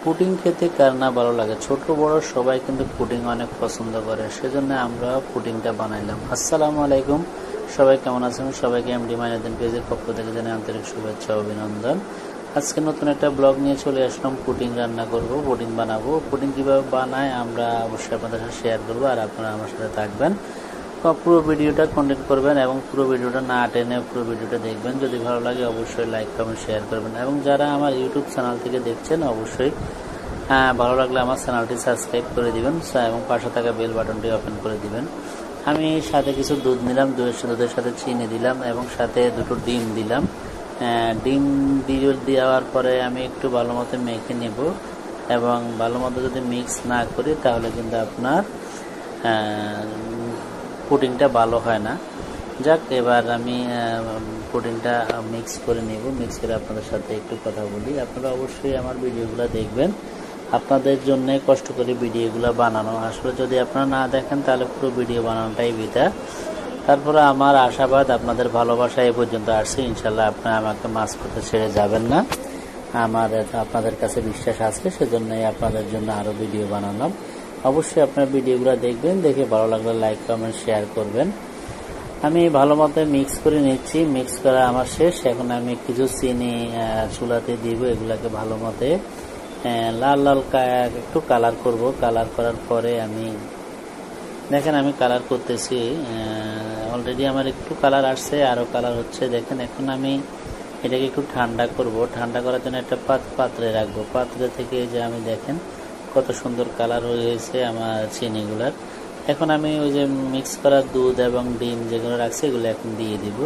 Pudding খেতে কার না ভালো লাগে, ছোট বড় সবাই কিন্তু পুডিং অনেক পছন্দ করে, সেজন্য আমরা পুডিংটা বানাইলাম। আসসালামু আলাইকুম, সবাই কেমন আছেন? সবাইকে এমডি মাইনুদ্দিন পেজের পক্ষ থেকে জানাই আন্তরিক শুভেচ্ছা ও অভিনন্দন। আজকে নতুন একটা ব্লগ নিয়ে চলে আসলাম। পুডিং রান্না করব, পুডিং বানাবো। পুডিং কিভাবে বানায় আমরা অবশ্যই আপনাদের সাথে শেয়ার করবো, আর আপনারা আমার সাথে থাকবেন, পুরো ভিডিওটা কন্টিনিউ করবেন এবং পুরো ভিডিওটা না টেনে পুরো ভিডিওটা দেখবেন। যদি ভালো লাগে অবশ্যই লাইক কমেন্ট শেয়ার করবেন, এবং যারা আমার ইউটিউব চ্যানেল থেকে দেখছেন অবশ্যই ভালো লাগলে আমার চ্যানেলটি সাবস্ক্রাইব করে দিবেন এবং পাশে থাকা বেল বাটনটি ওপেন করে দিবেন। আমি সাথে কিছু দুধ নিলাম, দুধের সাথে চিনি দিলাম এবং সাথে দুটো ডিম দিলাম। ডিম দেওয়ার পরে আমি একটু ভালো মতো মেখে নেব, এবং ভালো মতো যদি মিক্স না করি তাহলে কিন্তু আপনার পুডিংটা ভালো হয় না। যাক, এবার আমি পুডিংটা মিক্স করে নেব। মিক্স করে আপনাদের সাথে একটু কথা বলি। আপনারা অবশ্যই আমার ভিডিওগুলো দেখবেন, আপনাদের জন্য কষ্ট করে ভিডিওগুলো বানানো। আসলে যদি আপনারা না দেখেন তাহলে পুরো ভিডিও বানানোটাই বৃথা। তারপরে আমার আশাবাদ আপনাদের ভালোবাসা এ পর্যন্ত আসছে, ইনশাল্লাহ আপনারা আমাকে মাছ করতে ছেড়ে যাবেন না। আমার আপনাদের কাছে বিশ্বাস আছে, সেজন্যই আপনাদের জন্য আরও ভিডিও বানালাম। অবশ্যই আপনার ভিডিওগুলো দেখবেন, দেখে ভালো লাগলে লাইক কমেন্ট শেয়ার করবেন। আমি ভালো মতো মিক্স করে নিচ্ছি। মিক্স করা আমার শেষ। এখন আমি কিছু চিনি চুলাতে দিব, এগুলাকে ভালো মতো লাল লাল একটু কালার করব। কালার করার পরে আমি দেখেন আমি কালার করতেছি। অলরেডি আমার একটু কালার আসছে, আরও কালার হচ্ছে। দেখেন এখন আমি এটাকে একটু ঠান্ডা করব। ঠান্ডা করার জন্য একটা পাত্রে রাখবো। পাত্রে থেকে যে আমি দেখেন কত সুন্দর কালার হয়েছে আমার চিনিগুলার। এখন আমি ওই যে মিক্স করা দুধ এবং ডিম যেগুলো রাখছি এগুলো এখন দিয়ে দিব।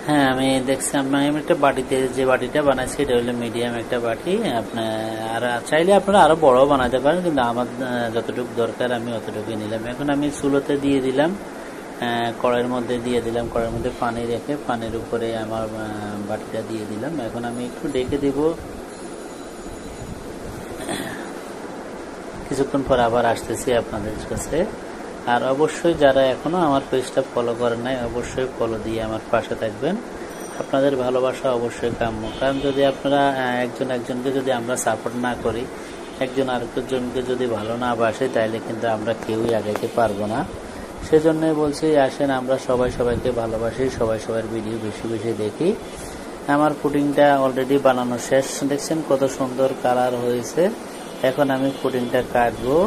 হ্যাঁ, আমি দেখছি আমি একটা বাটিতে, যে বাটিটা বানাইছি এটা হলো মিডিয়াম একটা বাটি। আপনার আর চাইলে আপনারা আরো বড় বানাতে পারেন, কিন্তু আমার যতটুকু দরকার আমি অতটুকুই নিলাম। এখন আমি চুলোতে দিয়ে দিলাম, কড়াইয়ের মধ্যে দিয়ে দিলাম। কড়াইয়ের মধ্যে পানি রেখে পানির উপরে আমার বাটিটা দিয়ে দিলাম। এখন আমি একটু ডেকে দিব। কিছুক্ষণ পর আবার আসতেছি আপনাদের কাছে। আর অবশ্যই যারা এখনো আমার পেজটা ফলো করেন নাই অবশ্যই ফলো দিয়ে আমার পাশে থাকবেন। আপনাদের ভালোবাসা অবশ্যই কাম্য, কারণ যদি আপনারা একজনকে যদি আমরা সাপোর্ট না করি, একজন আরেকজনকে যদি ভালো না বাসে, তাইলে কিন্তু আমরা কেউই আগাইতে পারবো না। সেজন্যই বলছি, আসেন আমরা সবাইকে ভালোবাসি, সবার ভিডিও বেশি বেশি দেখি। আমার পুডিংটা অলরেডি বানানো শেষ। দেখছেন কত সুন্দর কালার হয়েছে। এখন আমি পুডিংটা কাটবো।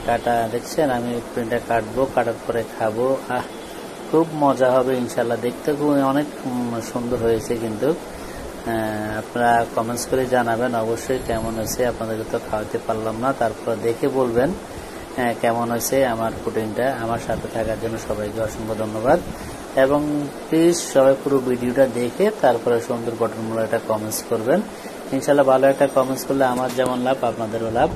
কাটা দেখছেন, আমি পুডিংটা কাটবো, কাটার পরে খাবো। খুব মজা হবে ইনশাল্লাহ। দেখতে খুব অনেক সুন্দর হয়েছে, কিন্তু আপনারা কমেন্টস করে জানাবেন অবশ্যই কেমন হয়েছে। আপনাদেরকে তো খাওয়াতে পারলাম না, তারপর দেখে বলবেন কেমন হয়েছে আমার পুডিংটা। আমার সাথে থাকার জন্য সবাইকে অসংখ্য ধন্যবাদ, এবং প্লিজ সবাই পুরো ভিডিওটা দেখে তারপরে সুন্দর গঠনমূলক একটা কমেন্টস করবেন। ইনশাল্লাহ ভালো একটা কমেন্টস করলে আমার যেমন লাভ আপনাদেরও লাভ।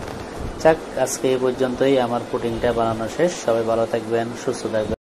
যাক, আজকে এই পর্যন্তই। আমার পুডিংটা বানানো শেষ। সবাই ভালো থাকবেন, সুস্থ থাকবেন।